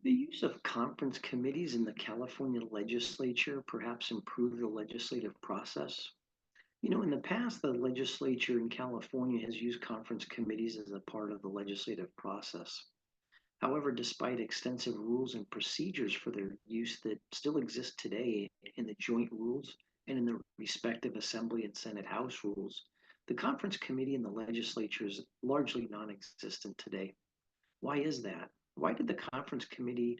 The use of conference committees in the California legislature perhaps improve the legislative process. In the past, the legislature in California has used conference committees as a part of the legislative process. However, despite extensive rules and procedures for their use that still exist today in the joint rules and in the respective Assembly and Senate House rules, the conference committee in the legislature is largely non existent today. Why is that? Why did the conference committee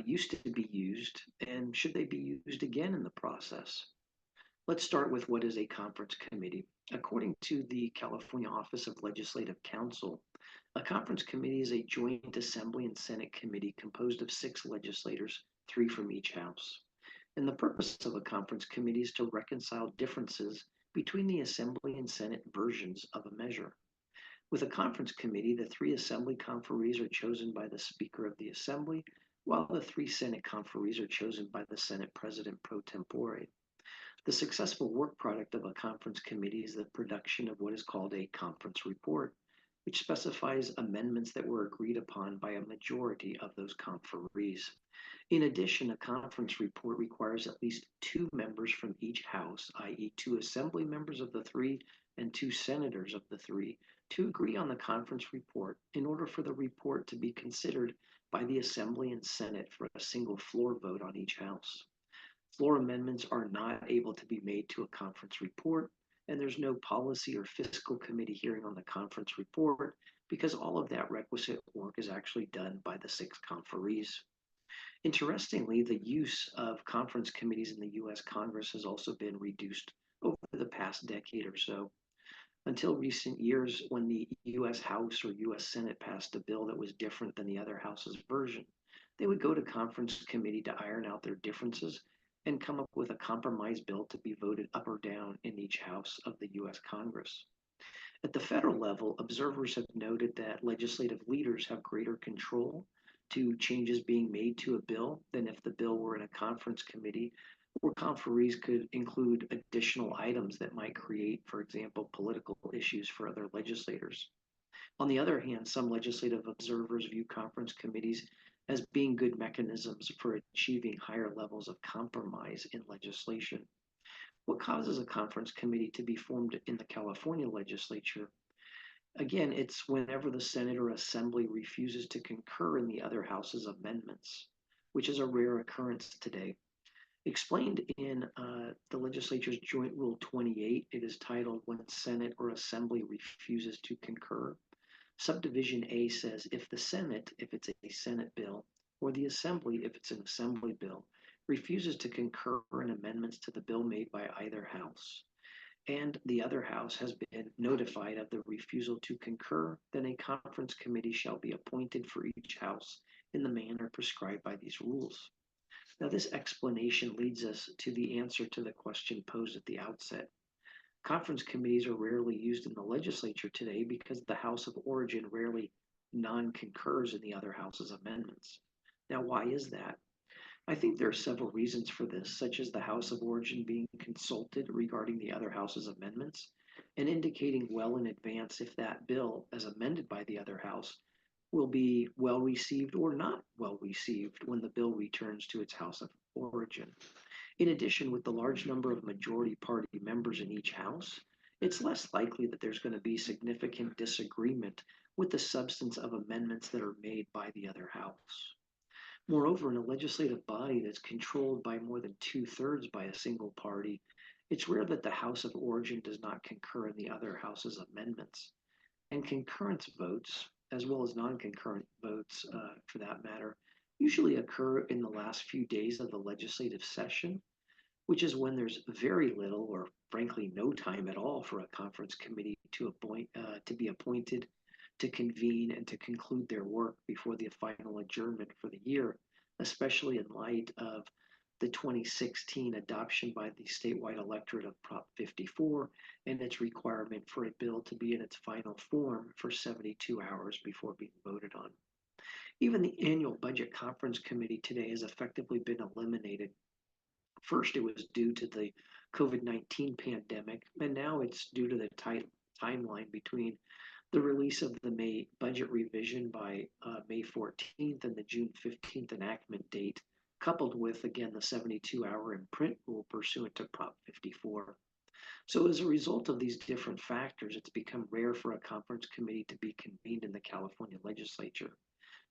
used to be used, and should they be used again in the process? Let's start with what is a conference committee. According to the California Office of Legislative Counsel, a conference committee is a joint Assembly and Senate committee composed of six legislators, three from each house. And the purpose of a conference committee is to reconcile differences between the Assembly and Senate versions of a measure. With a conference committee, the three Assembly conferees are chosen by the Speaker of the Assembly, while the three Senate conferees are chosen by the Senate President pro tempore. The successful work product of a conference committee is the production of what is called a conference report, which specifies amendments that were agreed upon by a majority of those conferees. In addition, a conference report requires at least two members from each house, i.e., two assembly members of the three and two senators of the three, to agree on the conference report in order for the report to be considered by the Assembly and Senate for a single floor vote on each house. Floor amendments are not able to be made to a conference report, and there's no policy or fiscal committee hearing on the conference report because all of that requisite work is actually done by the six conferees. Interestingly, the use of conference committees in the US Congress has also been reduced over the past decade or so. Until recent years, when the US House or US Senate passed a bill that was different than the other house's version, they would go to conference committee to iron out their differences and come up with a compromise bill to be voted up or down in each house of the US Congress. At the federal level, observers have noted that legislative leaders have greater control to changes being made to a bill than if the bill were in a conference committee, where conferees could include additional items that might create, for example, political issues for other legislators. On the other hand, some legislative observers view conference committees as being good mechanisms for achieving higher levels of compromise in legislation. What causes a conference committee to be formed in the California legislature? Again, it's whenever the Senate or Assembly refuses to concur in the other house's amendments, which is a rare occurrence today. Explained in the legislature's Joint Rule 28, it is titled When Senate or Assembly Refuses to Concur. Subdivision A says if the Senate, if it's a Senate bill, or the Assembly, if it's an Assembly bill, refuses to concur in amendments to the bill made by either house, and the other house has been notified of the refusal to concur, then a conference committee shall be appointed for each house in the manner prescribed by these rules. Now, this explanation leads us to the answer to the question posed at the outset. Conference committees are rarely used in the legislature today because the House of Origin rarely non concurs in the other House's amendments. Now, why is that? I think there are several reasons for this, such as the House of Origin being consulted regarding the other House's amendments and indicating well in advance if that bill, as amended by the other House, will be well received or not well received when the bill returns to its House of Origin. In addition, with the large number of majority party members in each House, it's less likely that there's going to be significant disagreement with the substance of amendments that are made by the other House. Moreover, in a legislative body that's controlled by more than two-thirds by a single party, it's rare that the House of Origin does not concur in the other House's amendments. And concurrence votes, as well as non-concurrent votes for that matter, usually occur in the last few days of the legislative session, which is when there's very little or frankly no time at all for a conference committee to be appointed to convene and to conclude their work before the final adjournment for the year, especially in light of the 2016 adoption by the statewide electorate of Prop 54 and its requirement for a bill to be in its final form for 72 hours before being voted on. Even the annual budget conference committee today has effectively been eliminated. First, it was due to the COVID-19 pandemic, and now it's due to the tight timeline between The release of the May budget revision by May 14th and the June 15th enactment date, coupled with, again, the 72-hour in print rule pursuant to Prop 54. So as a result of these different factors, it's become rare for a conference committee to be convened in the California legislature.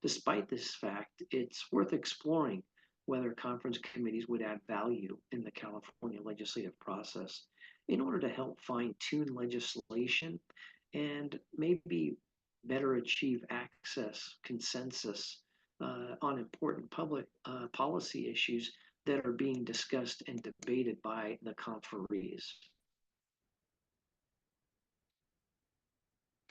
Despite this fact, it's worth exploring whether conference committees would add value in the California legislative process in order to help fine tune legislation and maybe better achieve access, consensus on important public policy issues that are being discussed and debated by the conferees.